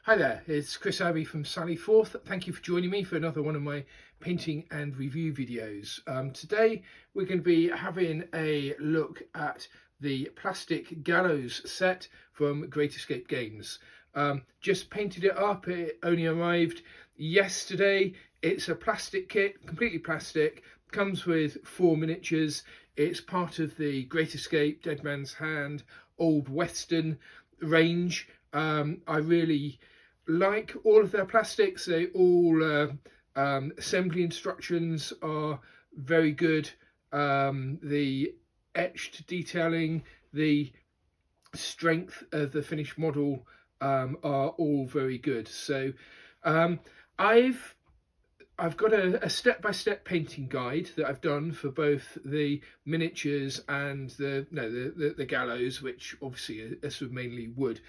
Hi there, it's Chris Abbey from Sally Forth. Thank you for joining me for another one of my painting and review videos. Today we're going to be having a look at the plastic Gallows set from Great Escape Games. Just painted it up, it only arrived yesterday. It's a plastic kit, completely plastic, comes with 4 miniatures. It's part of the Great Escape, Dead Man's Hand, Old Western range. I really like all of their plastics. They all assembly instructions are very good. The etched detailing, the strength of the finished model are all very good. So I've got a step-by-step painting guide that I've done for both the miniatures and the Gallows, which obviously are sort of mainly wood.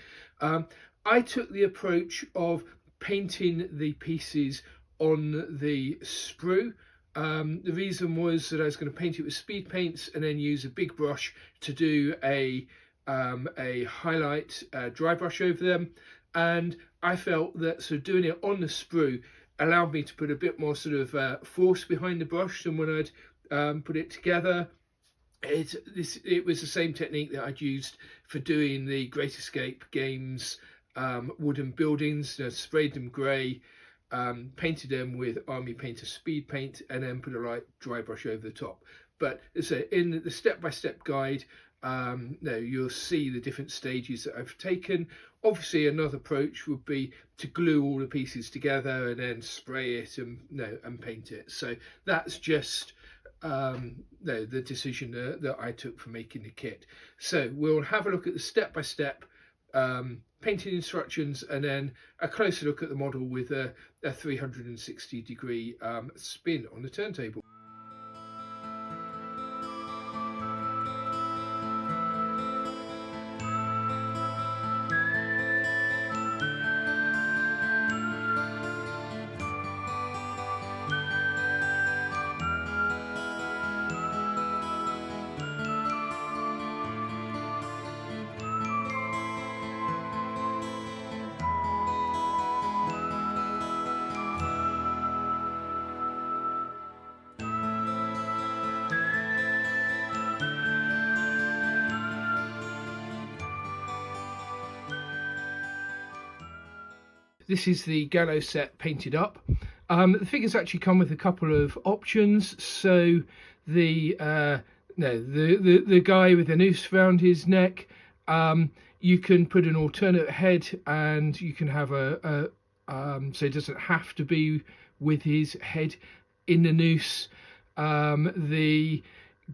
I took the approach of painting the pieces on the sprue. The reason was that I was going to paint it with speed paints and then use a big brush to do a highlight dry brush over them, and I felt that sort of doing it on the sprue allowed me to put a bit more sort of force behind the brush than when I'd put it together. It was the same technique that I'd used for doing the Great Escape Games wooden buildings. Sprayed them grey, painted them with Army Painter speed paint, and then put a light dry brush over the top. But as I say, in the step-by-step guide, you'll see the different stages that I've taken. Obviously, another approach would be to glue all the pieces together and then spray it and paint it. So that's just the decision that I took for making the kit. So we'll have a look at the step-by-step painting instructions and then a closer look at the model with a 360-degree spin on the turntable. This is the Gallows set painted up. The figures actually come with a couple of options. So the guy with the noose around his neck, you can put an alternate head, and you can have so it doesn't have to be with his head in the noose. The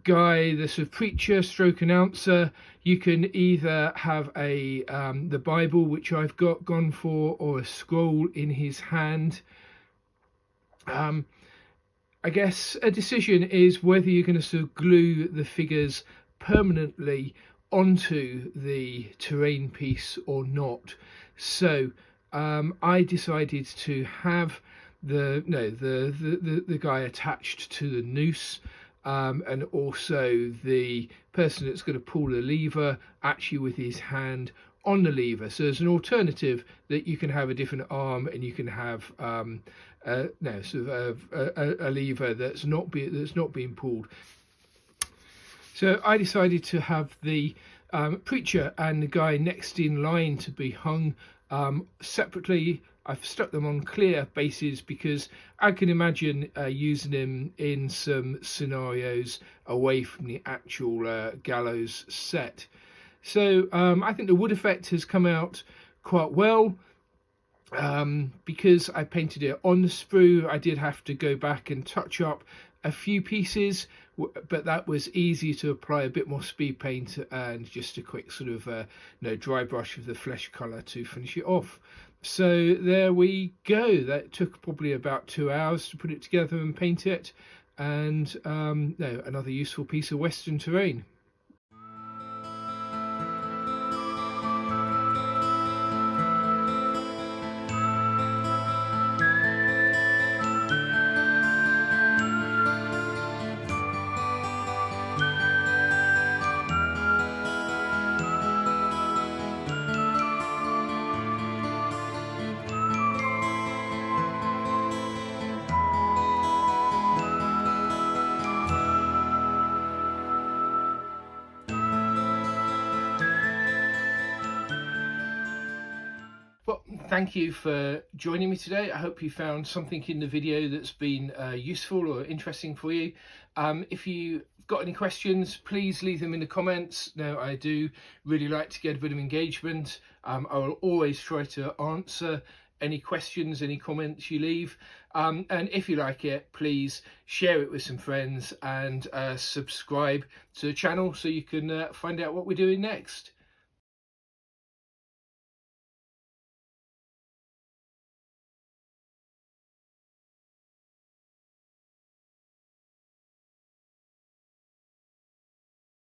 guy, the sort of preacher stroke announcer, you can either have the Bible, which I've gone for, or a scroll in his hand. I guess a decision is whether you're going to sort of glue the figures permanently onto the terrain piece or not. So I decided to have the guy attached to the noose. And also the person that's going to pull the lever actually with his hand on the lever. So there's an alternative that you can have a different arm, and you can have a lever that's not being pulled. So I decided to have the preacher and the guy next in line to be hung separately. I've stuck them on clear bases because I can imagine using them in some scenarios away from the actual Gallows set. So I think the wood effect has come out quite well. Because I painted it on the sprue, I did have to go back and touch up a few pieces, but that was easy to apply a bit more speed paint and just a quick sort of dry brush of the flesh colour to finish it off. So there we go. That took probably about 2 hours to put it together and paint it, and another useful piece of Western terrain. Well, thank you for joining me today. I hope you found something in the video that's been useful or interesting for you. If you've got any questions, please leave them in the comments. Now, I do really like to get a bit of engagement. I will always try to answer any questions, any comments you leave. And if you like it, please share it with some friends and subscribe to the channel so you can find out what we're doing next.